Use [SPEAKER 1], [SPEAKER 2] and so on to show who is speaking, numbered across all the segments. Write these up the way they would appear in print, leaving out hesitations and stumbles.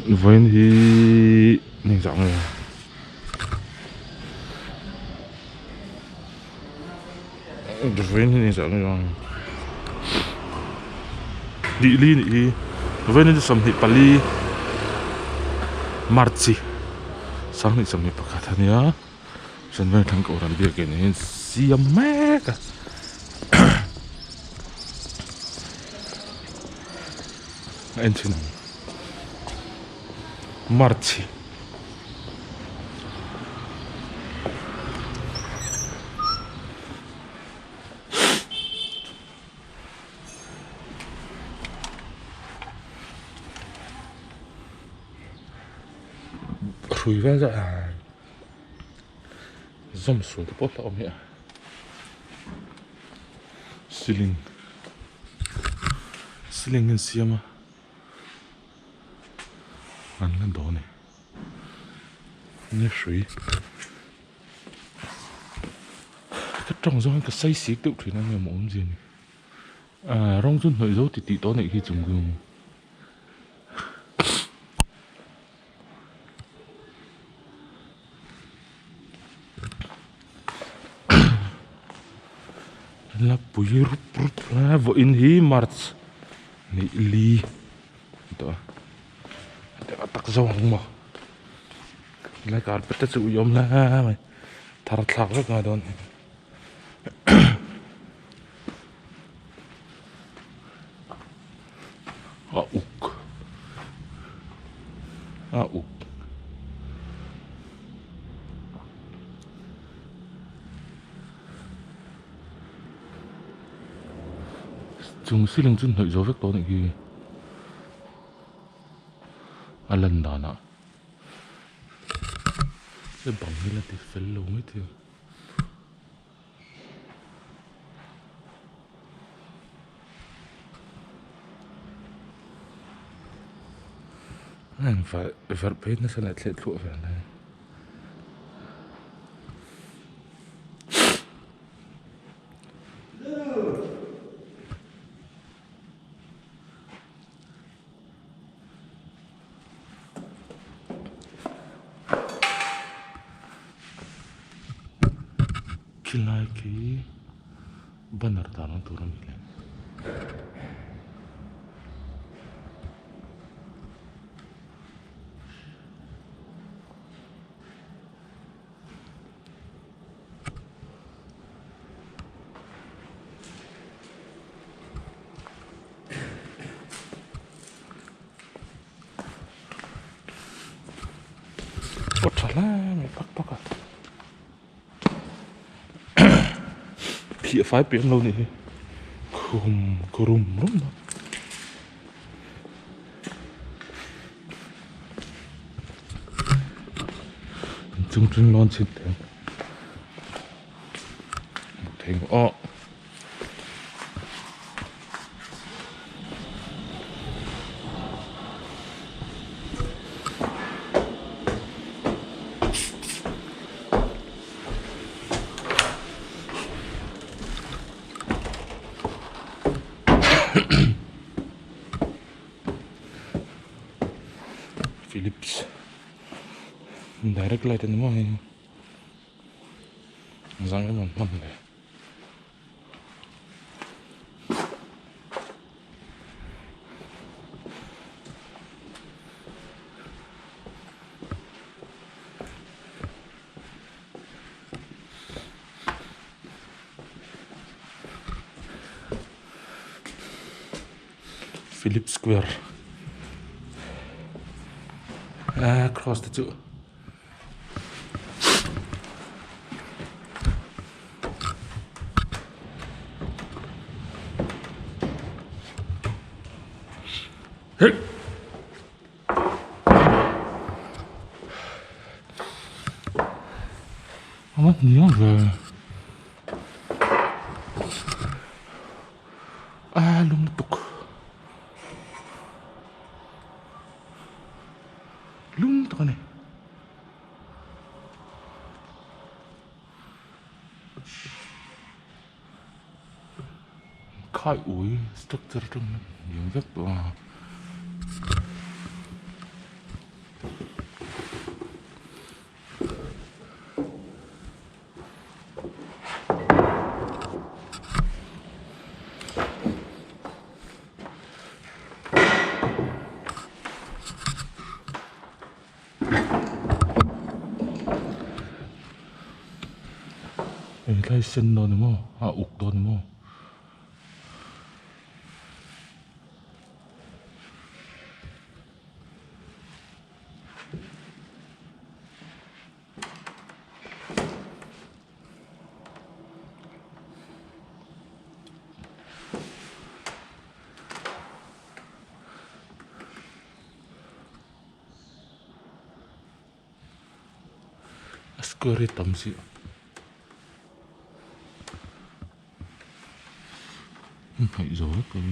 [SPEAKER 1] Vậy thì nên dạng này vậy thì nên dạng này đi vậy nên sắm hip pali marchi sang ni sắm hip pakatania sen vậy thằng cổ làm việc cái này siam mẹ cả anh xin marchi rồi ra zoom xuống cái bot ông nhỉ ceiling anh siam anh lên đó này nhớ suy cái trong đó cái xây xí tự thì năng làm ổn gì này à rong run hơi dấu thì tí đó này khi dùng dùng là bùi rút là vợ in hi march này li đó để tắc dầu không mà lại cả bắt đầu sử dụng là mày thằng thằng rất là đòn uk chúng xí linh chân hơi dấu vết đó này kia à lần đó nè cái bóng như là thì phải lâu mới thôi anh phải biết nó sẽ lại lệ thuộc về này kilai ki benar tanah turun gila oh salah mày pak à phía phải biển lâu này khum krum lắm chúng chúng lon xịt thành ọ Philips direct light ini mah zangnya mantap deh Philips Square cross the two hey mất nhiều rồi lung tục này khai ủi structure trong những rất là Lai sen no ni mo, uk do ni mo. Askore tamsi. Hay rồi cái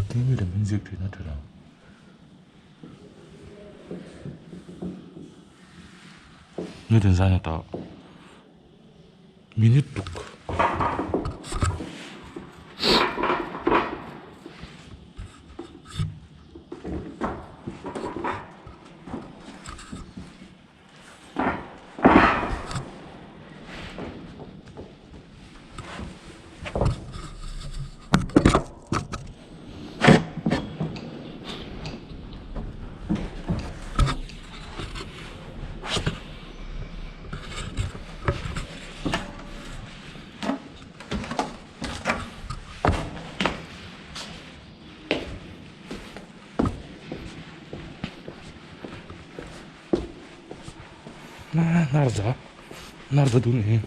[SPEAKER 1] tiếng là music thì nó thật nào như thế ra nhà tao minute book Nerede duruyor?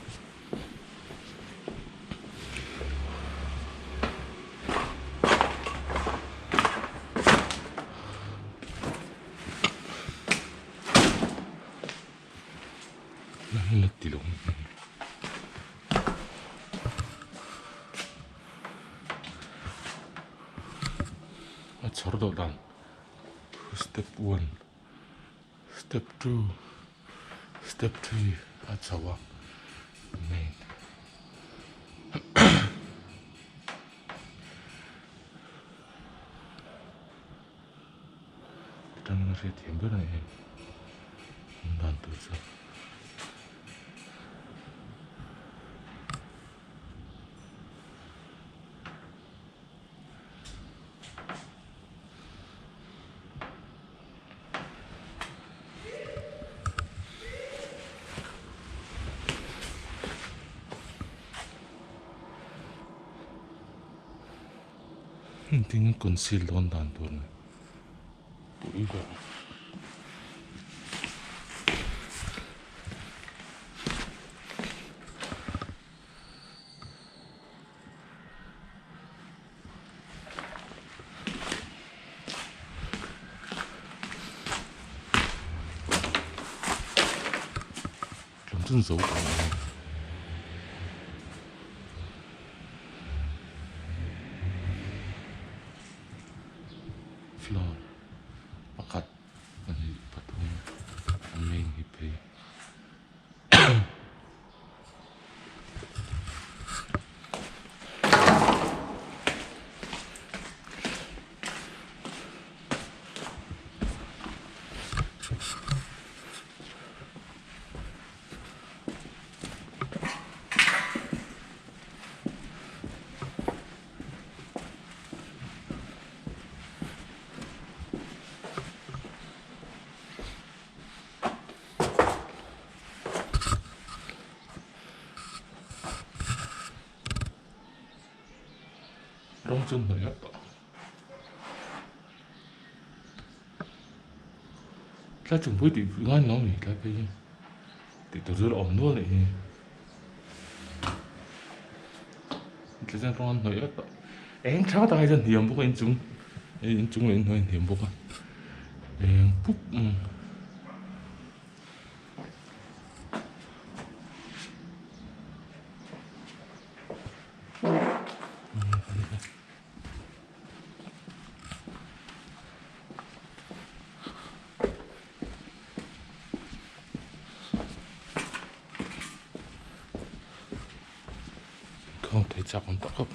[SPEAKER 1] Lahat tilong. At sardodan. Step 1, step 2, step 3. At sawa. Main. Kita ngasih timbel nih. Bantu sih. Tingin conceal doon doon. Iba. Lamsun dấu cả. Floor. Pakat. Ano patung. Ang main hipay. 좀 놀렸다. Lá chừng với địa phương anh nói là cái thì tôi rất ổn luôn này. Cái dân con nói đó. Em cháu ta dân hiểm bốc anh chúng lên nói hiểm bốc à. Em phúc. Kahit sa akong takop.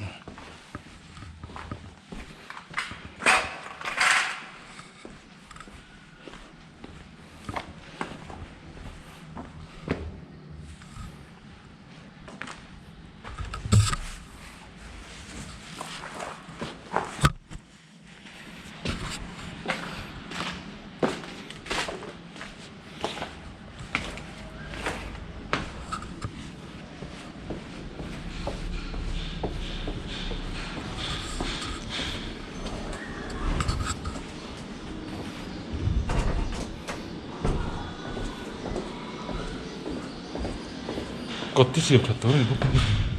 [SPEAKER 1] Kottis yok hatta oraya bak.